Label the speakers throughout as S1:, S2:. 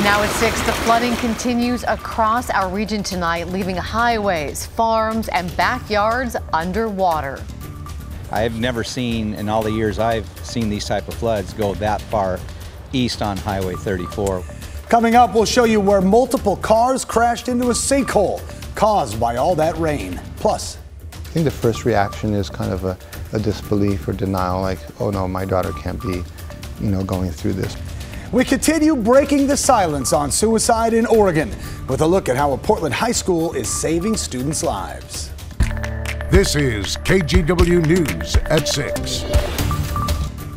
S1: Now at 6, the flooding continues across our region tonight, leaving highways, farms, and backyards underwater.
S2: I have never seen, in all the years I've seen these type of floods, go that far east on Highway 34.
S3: Coming up, we'll show you where multiple cars crashed into a sinkhole caused by all that rain. Plus,
S4: I think the first reaction is kind of a disbelief or denial, like, oh no, my daughter can't be, going through this.
S3: we continue breaking the silence on suicide in Oregon with a look at how a Portland high school is saving students' lives.
S5: This is KGW News at 6.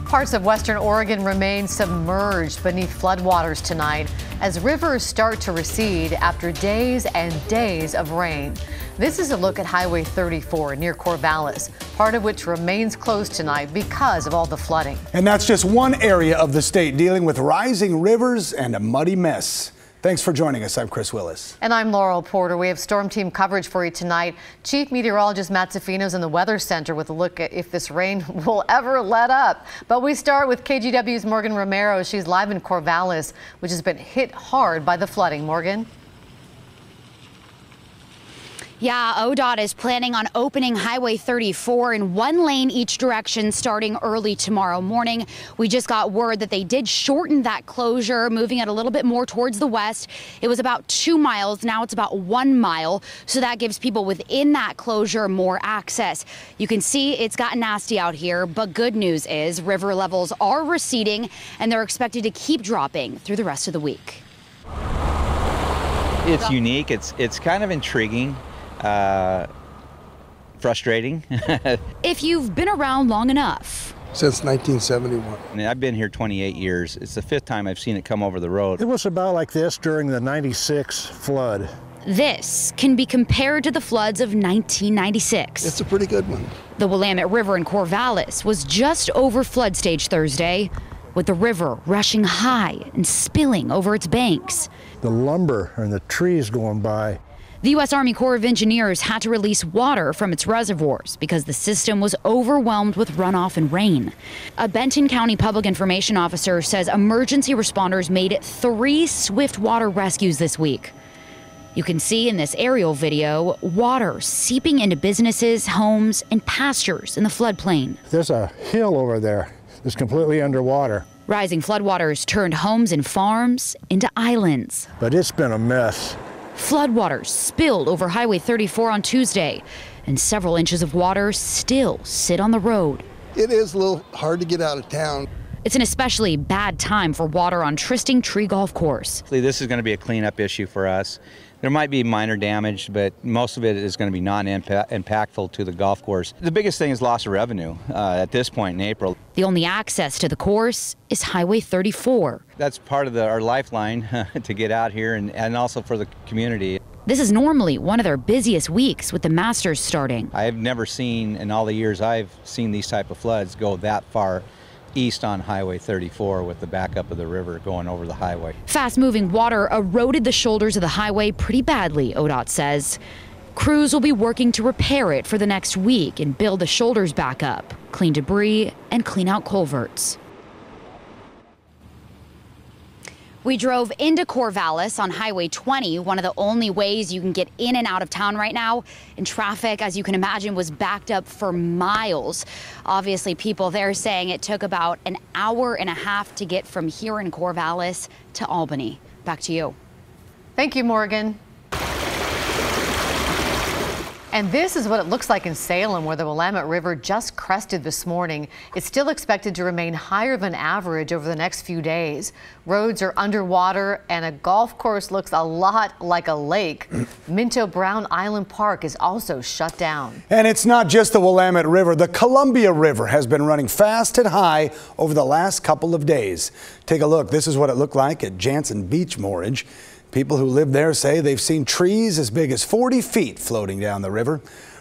S1: Parts of western Oregon remain submerged beneath floodwaters tonight as rivers start to recede after days and days of rain. This is a look at Highway 34 near Corvallis, part of which remains closed tonight because of all the flooding.
S3: And that's just one area of the state dealing with rising rivers and a muddy mess. Thanks for joining us. I'm Chris Willis.
S1: And I'm Laurel Porter. We have storm team coverage for you tonight. Chief Meteorologist Matt Zafino's in the Weather Center with a look at if this rain will ever let up. But we start with KGW's Morgan Romero. She's live in Corvallis, which has been hit hard by the flooding. Morgan?
S6: Yeah, ODOT is planning on opening Highway 34 in one lane each direction starting early tomorrow morning. We just got word that they did shorten that closure, moving it a little bit more towards the west. It was about 2 miles. Now it's about 1 mile. So that gives people within that closure more access. You can see it's gotten nasty out here, but good news is river levels are receding and they're expected to keep dropping through the rest of the week.
S2: It's unique. It's kind of intriguing. Frustrating.
S6: If you've been around long enough.
S7: Since 1971.
S2: I mean, I've been here 28 years. It's the 5th time I've seen it come over the road.
S8: It was about like this during the '96 flood.
S6: This can be compared to the floods of 1996.
S7: It's a pretty good one.
S6: The Willamette River in Corvallis was just over flood stage Thursday, with the river rushing high and spilling over its banks.
S8: The lumber and the trees going by.
S6: The U.S. Army Corps of Engineers had to release water from its reservoirs because the system was overwhelmed with runoff and rain. A Benton County public information officer says emergency responders made 3 swift water rescues this week. You can see in this aerial video water seeping into businesses, homes, and pastures in the floodplain.
S8: There's a hill over there that's completely underwater.
S6: Rising floodwaters turned homes and farms into islands.
S8: But it's been a mess.
S6: Floodwaters spilled over Highway 34 on Tuesday, and several inches of water still sit on the road.
S7: It is a little hard to get out of town.
S6: It's an especially bad time for water on Tristing Tree Golf Course.
S2: This is going to be a cleanup issue for us. There might be minor damage, but most of it is going to be non-impactful to the golf course. The biggest thing is loss of revenue at this point in April.
S6: The only access to the course is Highway 34.
S2: That's part of our lifeline to get out here and also for the community.
S6: This is normally one of their busiest weeks with the Masters starting.
S2: I have never seen, in all the years I've seen these type of floods, go that far east on Highway 34 with the backup of the river going over the highway.
S6: Fast-moving water eroded the shoulders of the highway pretty badly, ODOT says. Crews will be working to repair it for the next week and build the shoulders back up, clean debris, and clean out culverts. We drove into Corvallis on Highway 20, one of the only ways you can get in and out of town right now. And traffic, as you can imagine, was backed up for miles. Obviously, people there saying it took about an hour and a half to get from here in Corvallis to Albany. Back to you.
S1: Thank you, Morgan. And this is what it looks like in Salem, where the Willamette River just crested this morning. It's still expected to remain higher than average over the next few days. Roads are underwater and a golf course looks a lot like a lake. Minto Brown Island Park is also shut down.
S3: And it's not just the Willamette River. The Columbia River has been running fast and high over the last couple of days. Take a look. This is what it looked like at Jansen Beach Mortgage. People who live there say they've seen trees as big as 40 feet floating down the river.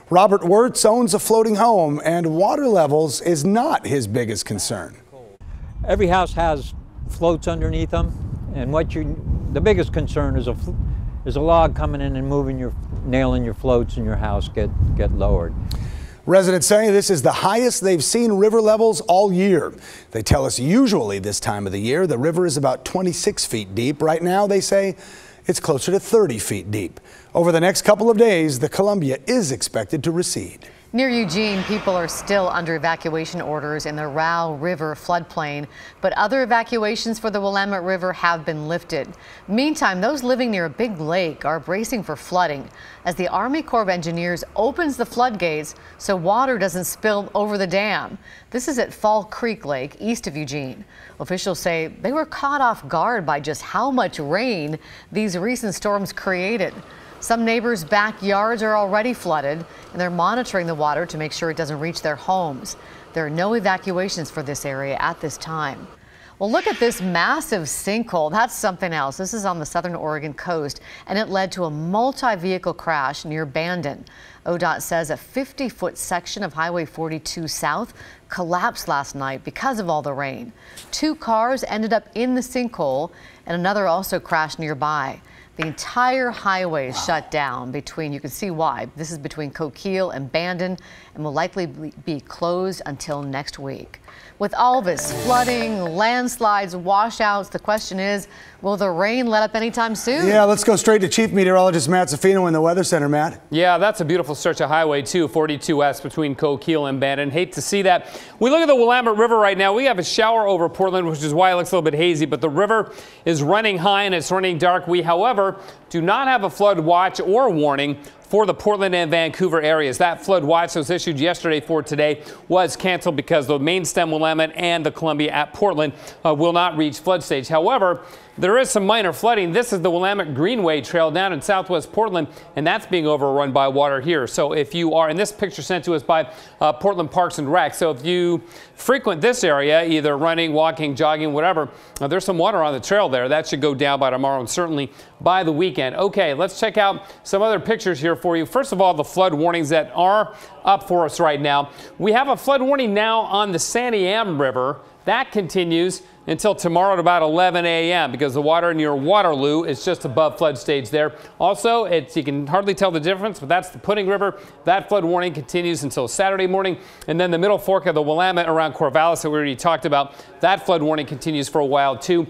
S3: Robert Wirtz owns a floating home, and water levels is not his biggest concern.
S9: Every house has floats underneath them, and the biggest concern is a log coming in and nailing your floats in your house get lowered.
S3: Residents say this is the highest they've seen river levels all year. They tell us usually this time of the year, the river is about 26 feet deep. Right now, they say it's closer to 30 feet deep. Over the next couple of days, the Columbia is expected to recede.
S1: Near Eugene, people are still under evacuation orders in the Row River floodplain, but other evacuations for the Willamette River have been lifted. Meantime, those living near a big lake are bracing for flooding as the Army Corps of Engineers opens the floodgates so water doesn't spill over the dam. This is at Fall Creek Lake, east of Eugene. Officials say they were caught off guard by just how much rain these recent storms created. Some neighbors' backyards are already flooded, and they're monitoring the water to make sure it doesn't reach their homes. There are no evacuations for this area at this time. Well, look at this massive sinkhole. That's something else. This is on the southern Oregon coast, and it led to a multi-vehicle crash near Bandon. ODOT says a 50-foot section of Highway 42 South collapsed last night because of all the rain. 2 cars ended up in the sinkhole, and another also crashed nearby. The entire highway is shut down between, you can see why, this is between Coquille and Bandon, and will likely be closed until next week. With all this flooding, landslides, washouts, the question is, will the rain let up anytime soon?
S3: Yeah, let's go straight to Chief Meteorologist Matt Zaffino in the Weather Center. Matt.
S10: Yeah, that's a beautiful stretch of highway, too, 42S between Coquille and Bandon. Hate to see that. We look at the Willamette River right now. We have a shower over Portland, which is why it looks a little bit hazy, but the river is running high and it's running dark. We, however, do not have a flood watch or warning for the Portland and Vancouver areas. That flood watch that was issued yesterday for today was canceled because the main stem Willamette and the Columbia at Portland will not reach flood stage. However, there is some minor flooding. This is the Willamette Greenway Trail down in southwest Portland, and that's being overrun by water here. So if you are, and this picture sent to us by Portland Parks and Rec, so if you frequent this area, either running, walking, jogging, whatever, there's some water on the trail there. That should go down by tomorrow and certainly by the weekend. Okay, let's check out some other pictures here for you. First of all, the flood warnings that are up for us right now. We have a flood warning now on the Santiam River. That continues until tomorrow at about 11 a.m. because the water near Waterloo is just above flood stage there. Also, you can hardly tell the difference, but that's the Pudding River. That flood warning continues until Saturday morning. And then the middle fork of the Willamette around Corvallis that we already talked about, that flood warning continues for a while too.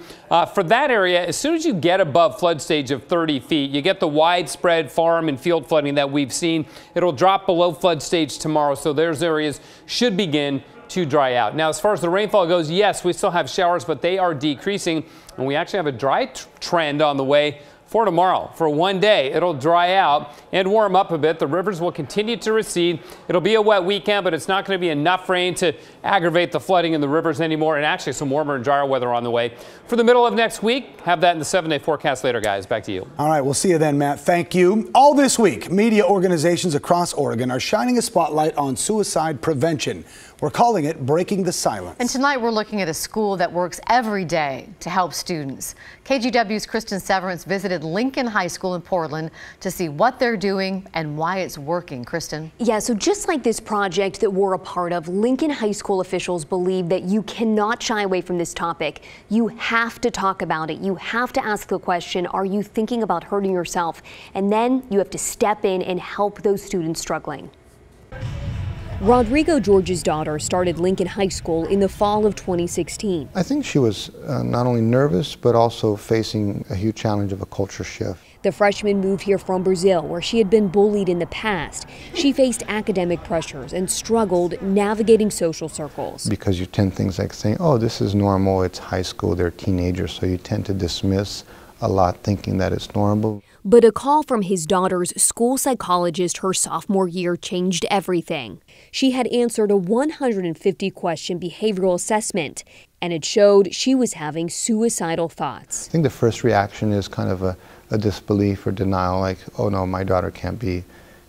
S10: For that area, as soon as you get above flood stage of 30 feet, you get the widespread farm and field flooding that we've seen. It'll drop below flood stage tomorrow, so those areas should begin to dry out. Now, as far as the rainfall goes, yes, we still have showers, but they are decreasing, and we actually have a dry trend on the way for tomorrow. For one day, it'll dry out and warm up a bit. The rivers will continue to recede. It'll be a wet weekend, but it's not going to be enough rain to aggravate the flooding in the rivers anymore, and actually some warmer and drier weather on the way. For the middle of next week, have that in the 7-day forecast later, guys. Back to you.
S3: All right, we'll see you then, Matt. Thank you. All this week, media organizations across Oregon are shining a spotlight on suicide prevention. We're calling it Breaking the Silence.
S1: And tonight we're looking at a school that works every day to help students. KGW's Kristen Severance visited Lincoln High School in Portland to see what they're doing and why it's working. Kristen?
S11: Yeah, so just like this project that we're a part of, Lincoln High School officials believe that you cannot shy away from this topic. You have to talk about it. You have to ask the question, are you thinking about hurting yourself? And then you have to step in and help those students struggling. Rodrigo George's daughter started Lincoln High School in the fall of 2016.
S4: I think she was not only nervous, but also facing a huge challenge of a culture shift.
S11: The freshman moved here from Brazil, where she had been bullied in the past. She faced academic pressures and struggled navigating social circles.
S4: Because you tend things like saying, oh, this is normal, it's high school, they're teenagers, so you tend to dismiss a lot thinking that it's normal.
S11: But a call from his daughter's school psychologist her sophomore year changed everything. She had answered a 150-question behavioral assessment, and it showed she was having suicidal thoughts.
S4: I think the first reaction is kind of a disbelief or denial, like, oh no, my daughter can't be,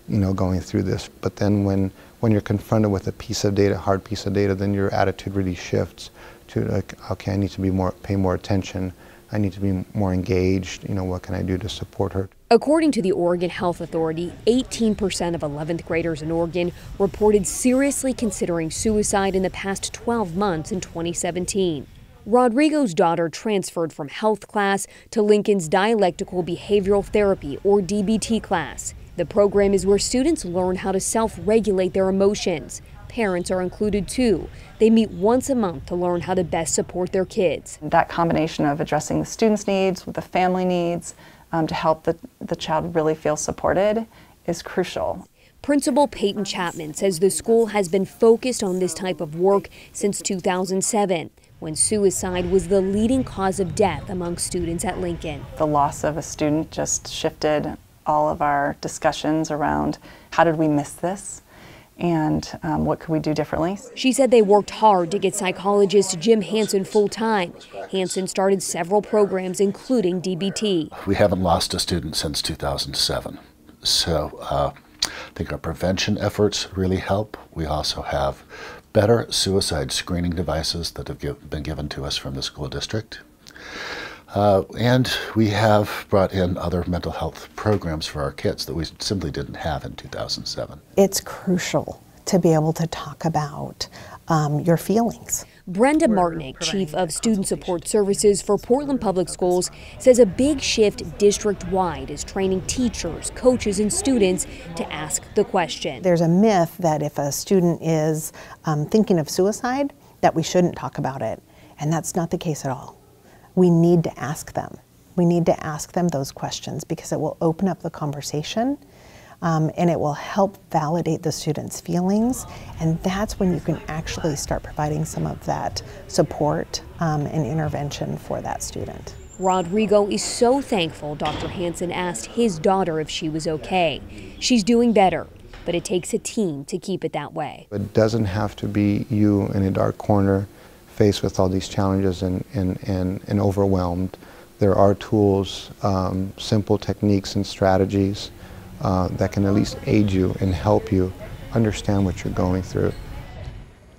S4: going through this. But then when you're confronted with a piece of data, hard piece of data, then your attitude really shifts to like, okay, I need to pay more attention. I need to be more engaged. What can I do to support her?
S11: According to the Oregon Health Authority, 18% of 11th graders in Oregon reported seriously considering suicide in the past 12 months in 2017. Rodrigo's daughter transferred from health class to Lincoln's dialectical behavioral therapy, or DBT class. The program is where students learn how to self-regulate their emotions. Parents are included too. They meet once a month to learn how to best support their kids.
S12: That combination of addressing the student's needs with the family needs to help the child really feel supported is crucial.
S11: Principal Peyton Chapman says the school has been focused on this type of work since 2007, when suicide was the leading cause of death among students at Lincoln.
S12: The loss of a student just shifted all of our discussions around how did we miss this and what could we do differently.
S11: She said they worked hard to get psychologist Jim Hansen full-time. Hansen started several programs, including DBT.
S13: We haven't lost a student since 2007, so I think our prevention efforts really help. We also have better suicide screening devices that have been given to us from the school district. And we have brought in other mental health programs for our kids that we simply didn't have in 2007.
S14: It's crucial to be able to talk about your feelings.
S11: Brenda Martinick, Chief of Student Support Services for Portland Public Schools, says a big shift district-wide is training teachers, coaches, and students to ask the question.
S14: There's a myth that if a student is thinking of suicide, that we shouldn't talk about it, and that's not the case at all. We need to ask them. We need to ask them those questions because it will open up the conversation and it will help validate the student's feelings, and that's when you can actually start providing some of that support and intervention for that student.
S11: Rodrigo is so thankful Dr. Hansen asked his daughter if she was okay. She's doing better, but it takes a team to keep it that way.
S4: It doesn't have to be you in a dark corner faced with all these challenges and overwhelmed. There are tools, simple techniques and strategies that can at least aid you and help you understand what you're going through.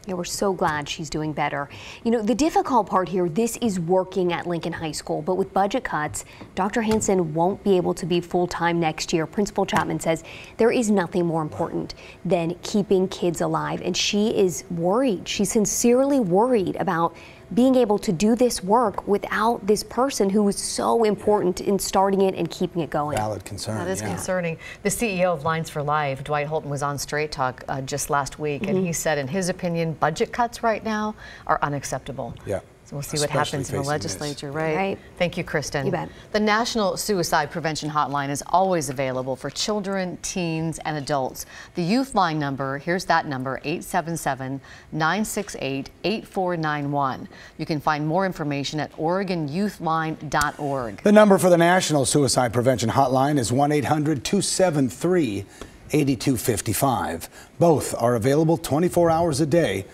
S11: Yeah, we're so glad she's doing better. You know, the difficult part here, this is working at Lincoln High School, but with budget cuts, Dr. Hansen won't be able to be full-time next year. Principal Chapman says there is nothing more important than keeping kids alive, and she is worried. She's sincerely worried about being able to do this work without this person who was so important in starting it and keeping it going.
S3: Valid concern.
S1: That is concerning. The CEO of Lines for Life, Dwight Holton, was on Straight Talk just last week, and he said, in his opinion, budget cuts right now are unacceptable.
S3: Yeah.
S1: So we'll see what happens in the legislature, right? Thank you, Kristen.
S11: You bet.
S1: The National Suicide Prevention Hotline is always available for children, teens, and adults. The youth line number, here's that number, 877-968-8491. You can find more information at OregonYouthLine.org.
S3: The number for the National Suicide Prevention Hotline is 1-800-273-8255. Both are available 24 hours a day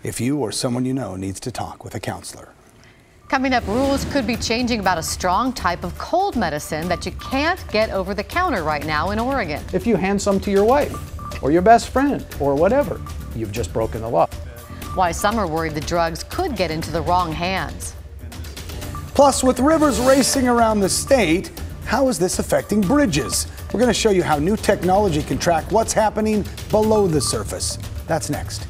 S3: if you or someone you know needs to talk with a counselor.
S1: Coming up, rules could be changing about a strong type of cold medicine that you can't get over the counter right now in Oregon.
S15: If you hand some to your wife or your best friend or whatever, you've just broken the law.
S1: Why some are worried the drugs could get into the wrong hands.
S3: Plus, with rivers racing around the state, how is this affecting bridges? We're going to show you how new technology can track what's happening below the surface. That's next.